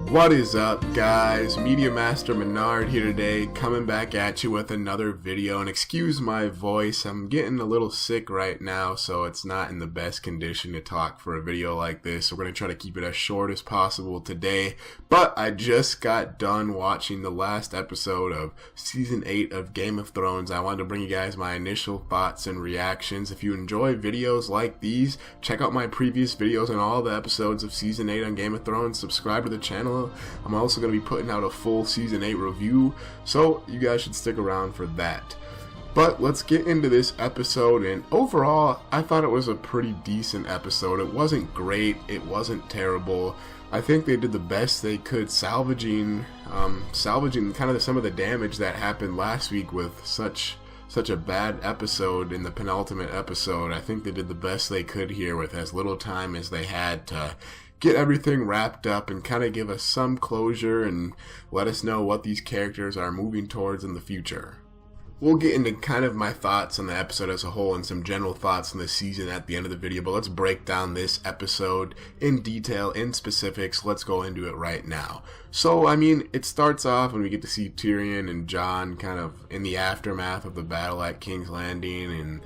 What is up, guys? Media Master Menard here today, coming back at you with another video. And excuse my voice, I'm getting a little sick right now, so it's not in the best condition to talk for a video like this. So we're going to try to keep it as short as possible today. But I just got done watching the last episode of Season 8 of Game of Thrones. I wanted to bring you guys my initial thoughts and reactions. If you enjoy videos like these, check out my previous videos on all the episodes of Season 8 on Game of Thrones. Subscribe to the channel. I'm also going to be putting out a full Season 8 review, so you guys should stick around for that. But let's get into this episode, and overall, I thought it was a pretty decent episode. It wasn't great, it wasn't terrible. I think they did the best they could salvaging kind of some of the damage that happened last week with such a bad episode in the penultimate episode. I think they did the best they could here with as little time as they had to get everything wrapped up and kind of give us some closure and let us know what these characters are moving towards in the future. We'll get into kind of my thoughts on the episode as a whole and some general thoughts on the season at the end of the video, but let's break down this episode in detail, in specifics. Let's go into it right now. So, I mean, it starts off when we get to see Tyrion and Jon kind of in the aftermath of the battle at King's Landing and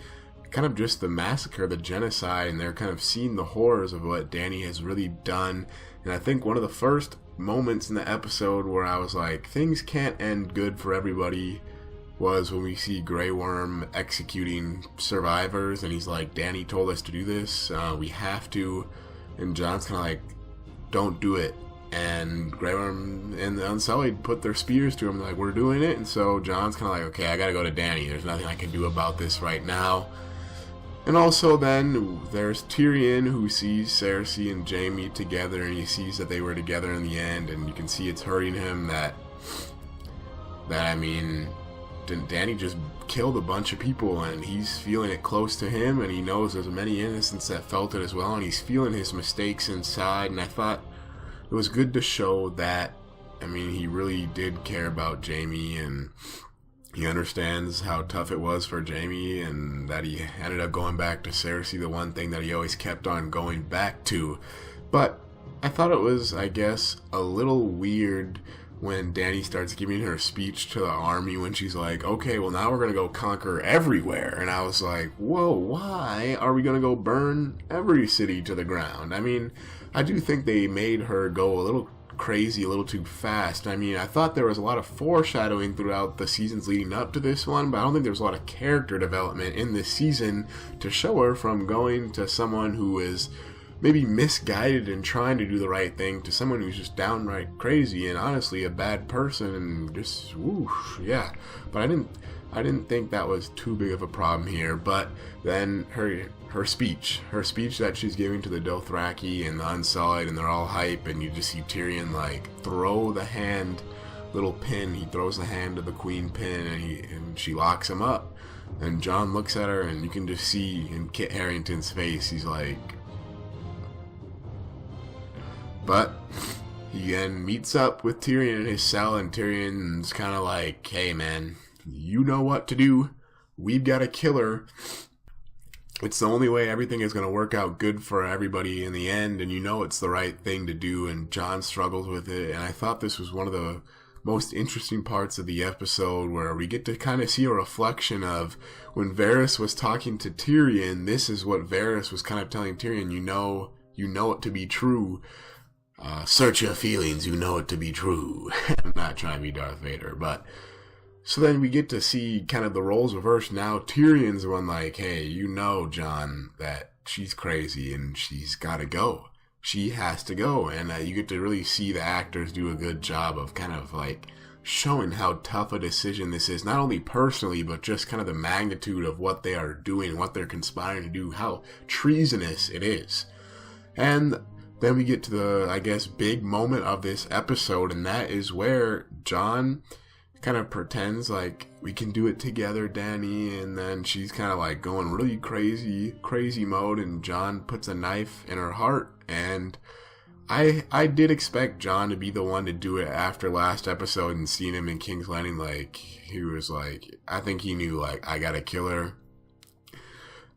kind of just the massacre, the genocide, and they're kind of seeing the horrors of what Dany has really done. And I think one of the first moments in the episode where I was like, things can't end good for everybody, was when we see Grey Worm executing survivors, and he's like, Dany told us to do this, we have to, and Jon's kind of like, don't do it. And Grey Worm and the Unsullied put their spears to him, like, we're doing it. And so Jon's kind of like, okay, I gotta go to Dany, there's nothing I can do about this right now. And also then there's Tyrion, who sees Cersei and Jaime together, and he sees that they were together in the end, and you can see it's hurting him that I mean, Dany just killed a bunch of people, and he's feeling it close to him, and he knows there's many innocents that felt it as well, and he's feeling his mistakes inside. And I thought it was good to show that, I mean, he really did care about Jaime, and he understands how tough it was for Jaime, and that he ended up going back to Cersei, the one thing that he always kept on going back to. But I thought it was, I guess, a little weird when Dany starts giving her speech to the army when she's like, okay, well, now we're going to go conquer everywhere. And I was like, whoa, why are we going to go burn every city to the ground? I mean, I do think they made her go a little crazy, a little too fast. I mean, I thought there was a lot of foreshadowing throughout the seasons leading up to this one, but I don't think there's a lot of character development in this season to show her from going to someone who is maybe misguided and trying to do the right thing to someone who's just downright crazy and honestly a bad person and just whoosh, yeah. But I didn't think that was too big of a problem here. But then her speech that she's giving to the Dothraki and the Unsullied, and they're all hype, and you just see Tyrion like throw the hand, little pin, he throws the hand to the queen pin, and she locks him up, and Jon looks at her, and you can just see in Kit Harington's face, he's like, but he then meets up with Tyrion in his cell, and Tyrion's kind of like, hey man, you know what to do, we've got to kill her. It's the only way everything is going to work out good for everybody in the end, and you know it's the right thing to do, and Jon struggles with it. And I thought this was one of the most interesting parts of the episode, where we get to kind of see a reflection of when Varys was talking to Tyrion. This is what Varys was kind of telling Tyrion, you know it to be true. Search your feelings, you know it to be true. I'm not trying to be Darth Vader, but so then we get to see kind of the roles reversed. Now Tyrion's the one like, hey, you know, Jon, that she's crazy and she's got to go. She has to go. And you get to really see the actors do a good job of kind of like showing how tough a decision this is, not only personally, but just kind of the magnitude of what they are doing, what they're conspiring to do, how treasonous it is. And then we get to the, I guess, big moment of this episode, and that is where Jon kind of pretends like, we can do it together, Dany, and then she's kind of like going really crazy mode, and Jon puts a knife in her heart. And I did expect Jon to be the one to do it after last episode, and seeing him in King's Landing, like, he was like, I think he knew, like, I gotta kill her.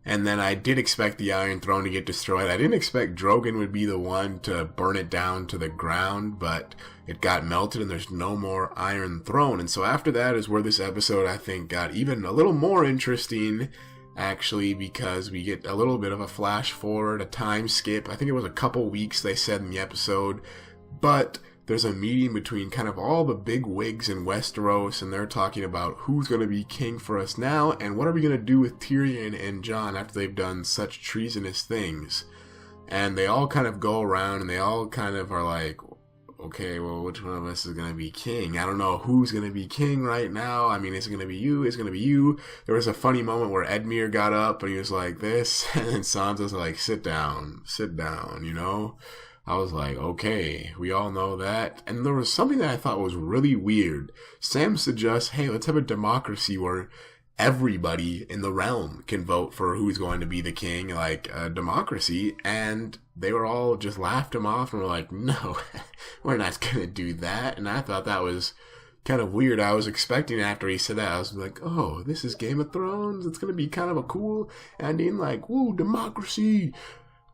And then I did expect the Iron Throne to get destroyed. I didn't expect Drogon would be the one to burn it down to the ground, but it got melted and there's no more Iron Throne. And so after that is where this episode, I think, got even a little more interesting, actually, because we get a little bit of a flash forward, a time skip. I think it was a couple weeks, they said in the episode, but there's a meeting between kind of all the big wigs in Westeros, and they're talking about who's going to be king for us now, and what are we going to do with Tyrion and Jon after they've done such treasonous things. And they all kind of go around, and they all kind of are like, okay, well, which one of us is going to be king? I don't know who's going to be king right now. I mean, is it going to be you? Is it going to be you? There was a funny moment where Edmure got up, and he was like this, and then Sansa's like, sit down, you know? I was like, okay, we all know that. And there was something that I thought was really weird. Sam suggests, hey, let's have a democracy where everybody in the realm can vote for who's going to be the king, like a democracy. And they were all just laughed him off and were like, no, we're not going to do that. And I thought that was kind of weird. I was expecting after he said that, I was like, oh, this is Game of Thrones. It's going to be kind of a cool ending, like, woo, democracy,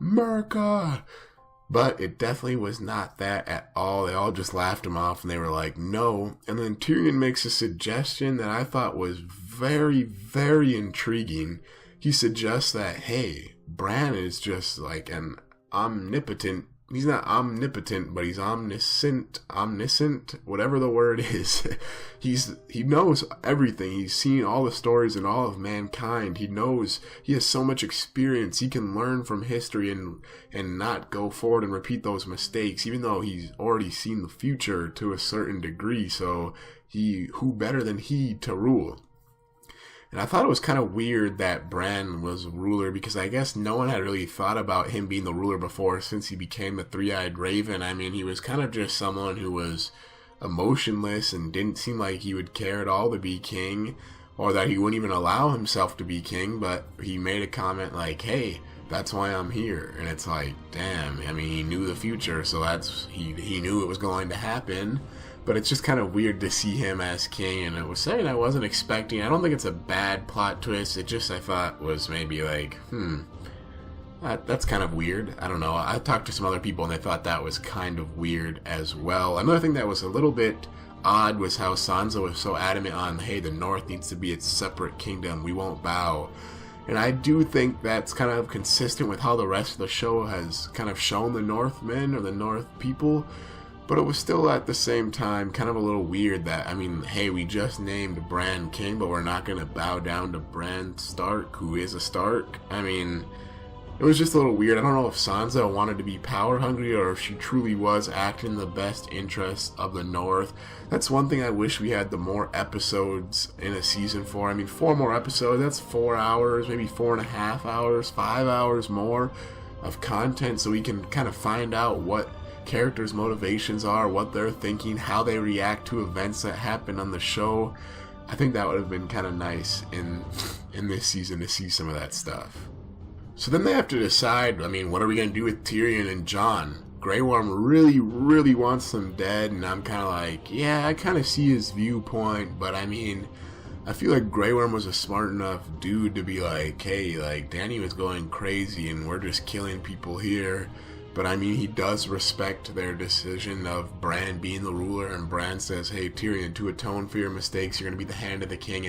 America. But it definitely was not that at all. They all just laughed him off and they were like, no. And then Tyrion makes a suggestion that I thought was very, very intriguing. He suggests that, hey, Bran is just like an omnipotent. He's not omnipotent, but he's omniscient, whatever the word is. He knows everything. He's seen all the stories in all of mankind. He knows, he has so much experience. He can learn from history and not go forward and repeat those mistakes, even though he's already seen the future to a certain degree. So who better than he to rule? And I thought it was kind of weird that Bran was ruler, because I guess no one had really thought about him being the ruler before since he became the Three-Eyed Raven. I mean, he was kind of just someone who was emotionless and didn't seem like he would care at all to be king, or that he wouldn't even allow himself to be king, but he made a comment like, hey, that's why I'm here. And it's like, damn, I mean, he knew the future, so he knew it was going to happen. But it's just kind of weird to see him as king, and it was something I wasn't expecting. I don't think it's a bad plot twist. It just, I thought, was maybe like, that's kind of weird. I don't know. I talked to some other people, and they thought that was kind of weird as well. Another thing that was a little bit odd was how Sansa was so adamant on, hey, the North needs to be its separate kingdom. We won't bow. And I do think that's kind of consistent with how the rest of the show has kind of shown the Northmen or the North people. But it was still at the same time kind of a little weird that, I mean, hey, we just named Bran king, but we're not going to bow down to Bran Stark, who is a Stark. I mean, it was just a little weird. I don't know if Sansa wanted to be power hungry or if she truly was acting in the best interests of the North. That's one thing I wish we had the more episodes in a season for. I mean, 4 more episodes, that's 4 hours, maybe 4.5 hours, 5 hours more of content, so we can kind of find out what characters' motivations are, what they're thinking, how they react to events that happen on the show. I think that would have been kind of nice in this season to see some of that stuff. So then they have to decide, I mean, what are we going to do with Tyrion and Jon? Grey Worm really, really wants them dead, and I'm kind of like, yeah, I kind of see his viewpoint, but I mean, I feel like Grey Worm was a smart enough dude to be like, hey, like, Dany was going crazy and we're just killing people here. But I mean, he does respect their decision of Bran being the ruler, and Bran says, hey, Tyrion, to atone for your mistakes, you're going to be the hand of the king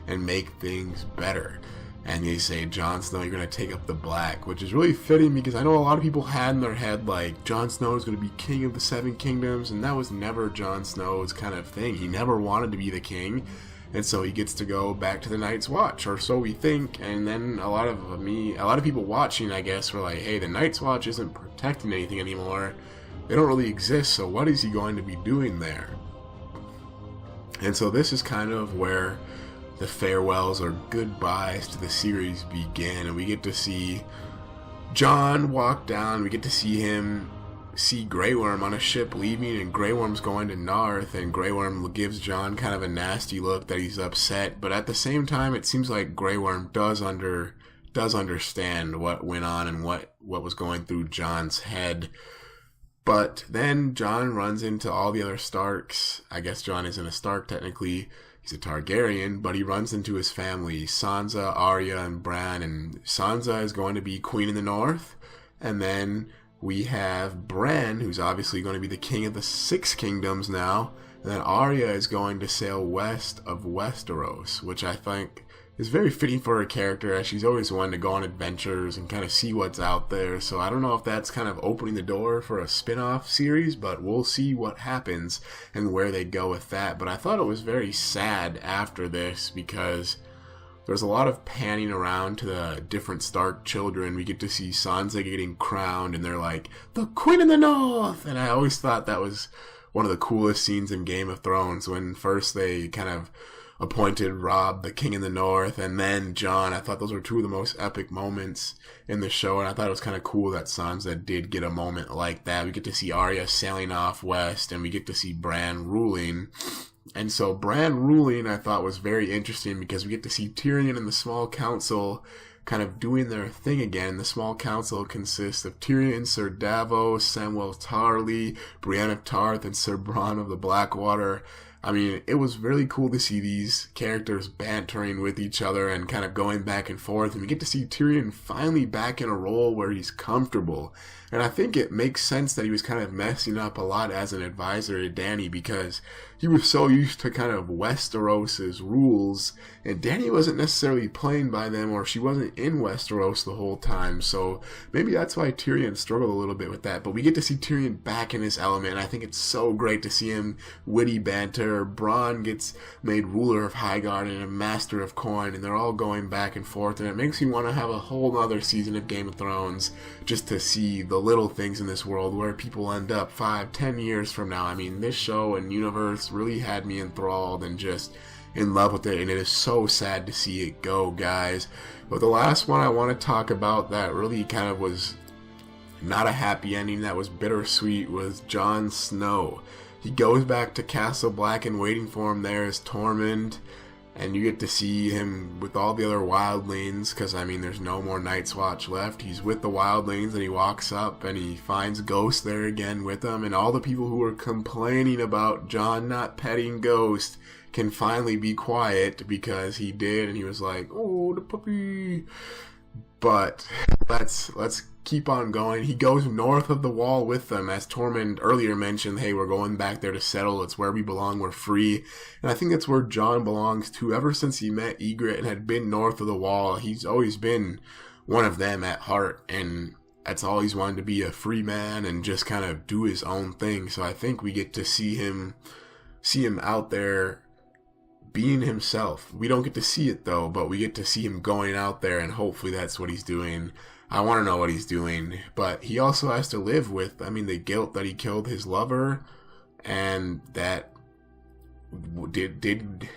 and make things better. And they say, Jon Snow, you're going to take up the black, which is really fitting because I know a lot of people had in their head, like, Jon Snow is going to be king of the 7 kingdoms, and that was never Jon Snow's kind of thing. He never wanted to be the king. And so he gets to go back to the Night's Watch, or so we think. And then a lot of people watching, I guess, were like, hey, the Night's Watch isn't protecting anything anymore. They don't really exist, so what is he going to be doing there? And so this is kind of where the farewells or goodbyes to the series begin. And we get to see Jon walk down. We get to see him see Grey Worm on a ship leaving, and Grey Worm's going to Narth, and Grey Worm gives Jon kind of a nasty look that he's upset, but at the same time it seems like Grey Worm does understand what went on and what was going through Jon's head. But then Jon runs into all the other Starks. I guess Jon isn't a Stark technically, he's a Targaryen, but he runs into his family, Sansa, Arya, and Bran, and Sansa is going to be Queen in the North, and then we have Bran, who's obviously going to be the king of the Six Kingdoms now, and then Arya is going to sail west of Westeros, which I think is very fitting for her character, as she's always wanted to go on adventures and kind of see what's out there. So I don't know if that's kind of opening the door for a spin-off series, but we'll see what happens and where they go with that. But I thought it was very sad after this, because there's a lot of panning around to the different Stark children. We get to see Sansa getting crowned, and they're like, the Queen in the North! And I always thought that was one of the coolest scenes in Game of Thrones, when first they kind of appointed Robb the King in the North, and then Jon. I thought those were two of the most epic moments in the show, and I thought it was kind of cool that Sansa did get a moment like that. We get to see Arya sailing off west, and we get to see Bran ruling. And so Bran ruling, I thought, was very interesting, because we get to see Tyrion and the Small Council kind of doing their thing again. The Small Council consists of Tyrion, Ser Davos, Samwell Tarly, Brienne of Tarth, and Ser Bronn of the Blackwater. I mean, it was really cool to see these characters bantering with each other and kind of going back and forth. And we get to see Tyrion finally back in a role where he's comfortable. And I think it makes sense that he was kind of messing up a lot as an advisor to Dany, because he was so used to kind of Westeros's rules, and Dany wasn't necessarily playing by them, or she wasn't in Westeros the whole time. So maybe that's why Tyrion struggled a little bit with that. But we get to see Tyrion back in his element, and I think it's so great to see him witty banter. Bronn gets made ruler of Highgarden and a master of coin, and they're all going back and forth, and it makes me want to have a whole other season of Game of Thrones just to see the little things in this world, where people end up 5-10 years from now. I mean, this show and universe really had me enthralled and just in love with it, and it is so sad to see it go, guys. But the last one I want to talk about that really kind of was not a happy ending, that was bittersweet, was Jon Snow. He goes back to Castle Black, and waiting for him there is Tormund, and you get to see him with all the other wildlings, because, I mean, there's no more Night's Watch left. He's with the wildlings, and he walks up, and he finds Ghost there again with him, and all the people who were complaining about Jon not petting Ghost can finally be quiet, because he did, and he was like, oh, the puppy. But let's keep on going. He goes north of the wall with them, as Tormund earlier mentioned. Hey, we're going back there to settle. It's where we belong. We're free. And I think that's where Jon belongs to. Ever since he met Ygritte and had been north of the wall, he's always been one of them at heart, and that's all he's wanted, to be a free man and just kind of do his own thing. So I think we get to see him out there being himself. We don't get to see it though, but we get to see him going out there, and hopefully that's what he's doing. I want to know what he's doing, but he also has to live with, I mean, the guilt that he killed his lover, and that did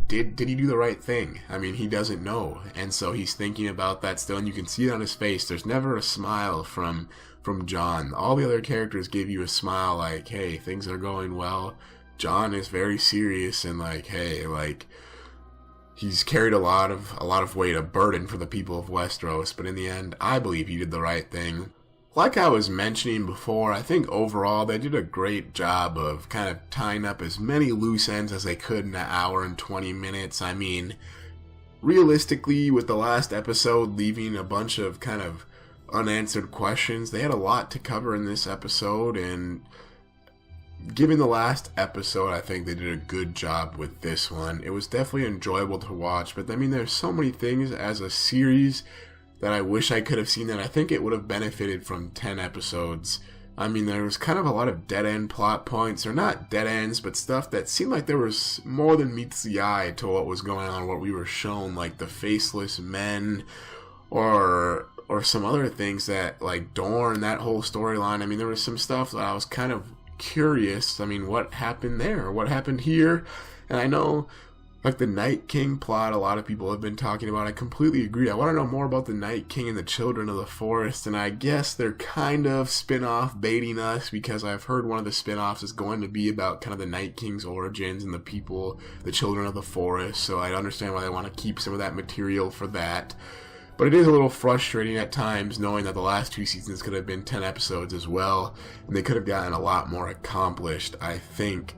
he do the right thing? I mean, he doesn't know, and so he's thinking about that still, and you can see it on his face. There's never a smile from Jon. All the other characters give you a smile like, hey, things are going well. Jon is very serious and like, hey, like, he's carried a lot of weight, a burden for the people of Westeros, but in the end, I believe he did the right thing. Like I was mentioning before, I think overall they did a great job of kind of tying up as many loose ends as they could in an hour and 20 minutes. I mean, realistically, with the last episode leaving a bunch of kind of unanswered questions, they had a lot to cover in this episode, and given the last episode, I think they did a good job with this one. It was definitely enjoyable to watch, but I mean, there's so many things as a series that I wish I could have seen, that I think it would have benefited from 10 episodes. I mean, there was kind of a lot of dead-end plot points, or not dead ends, but stuff that seemed like there was more than meets the eye to what was going on, what we were shown, like the Faceless Men, or some other things that, like Dorne, that whole storyline. I mean, there was some stuff that I was kind of curious. I mean, what happened there? What happened here? And I know, like, the Night King plot, a lot of people have been talking about. I completely agree. I want to know more about the Night King and the Children of the Forest, and I guess they're kind of spin-off baiting us, because I've heard one of the spin-offs is going to be about kind of the Night King's origins and the people, the Children of the Forest, so I understand why they want to keep some of that material for that. But it is a little frustrating at times, knowing that the last 2 seasons could have been 10 episodes as well, and they could have gotten a lot more accomplished, I think.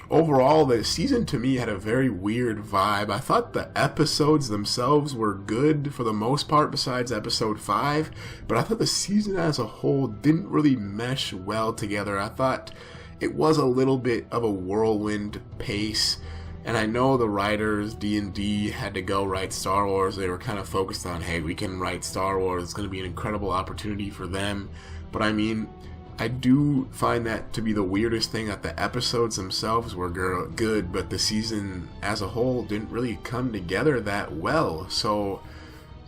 overall, the season to me had a very weird vibe. I thought the episodes themselves were good for the most part, besides episode 5, but I thought the season as a whole didn't really mesh well together. I thought it was a little bit of a whirlwind pace. And I know the writers, D&D, had to go write Star Wars. They were kind of focused on, hey, we can write Star Wars. It's going to be an incredible opportunity for them. But I mean, I do find that to be the weirdest thing, that the episodes themselves were good, but the season as a whole didn't really come together that well. So,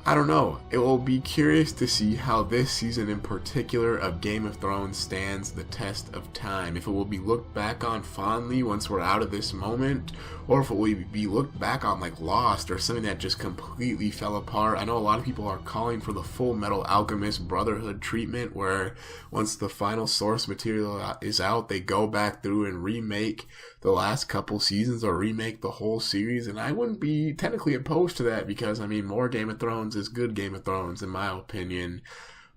I don't know. It will be curious to see how this season in particular of Game of Thrones stands the test of time. If it will be looked back on fondly once we're out of this moment, or if it will be looked back on like Lost or something that just completely fell apart. I know a lot of people are calling for the Full Metal Alchemist Brotherhood treatment, where once the final source material is out, they go back through and remake the last couple seasons or remake the whole series, and I wouldn't be technically opposed to that, because I mean, more Game of Thrones is good Game of Thrones in my opinion.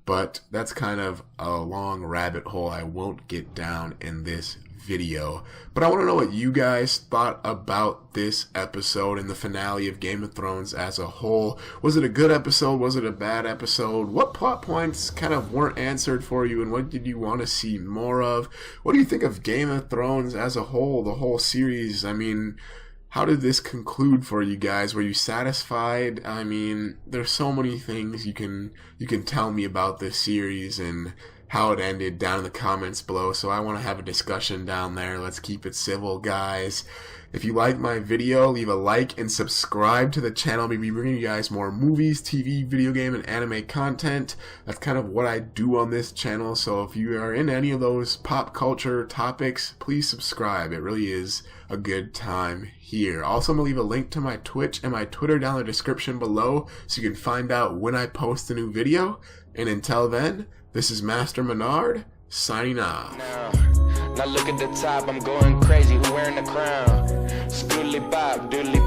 But that's kind of a long rabbit hole I won't get down in this video. But I want to know what you guys thought about this episode and the finale of Game of Thrones as a whole. Was it a good episode? Was it a bad episode? What plot points kind of weren't answered for you, and what did you want to see more of? What do you think of Game of Thrones as a whole, the whole series? I mean, how did this conclude for you guys? Were you satisfied? I mean, there's so many things you can tell me about this series and how it ended down in the comments below, so I want to have a discussion down there. Let's keep it civil, guys. If you like my video, leave a like and subscribe to the channel. Maybe bringing you guys more movies, TV, video game, and anime content. That's kind of what I do on this channel, so if you are into any of those pop culture topics, please subscribe. It really is a good time here. Also, I'm going to leave a link to my Twitch and my Twitter down in the description below, so you can find out when I post a new video. And until then, this is Master Menard, signing off. Now look at the top, I'm going crazy, who wearing the crown? Scoodly bop, doodly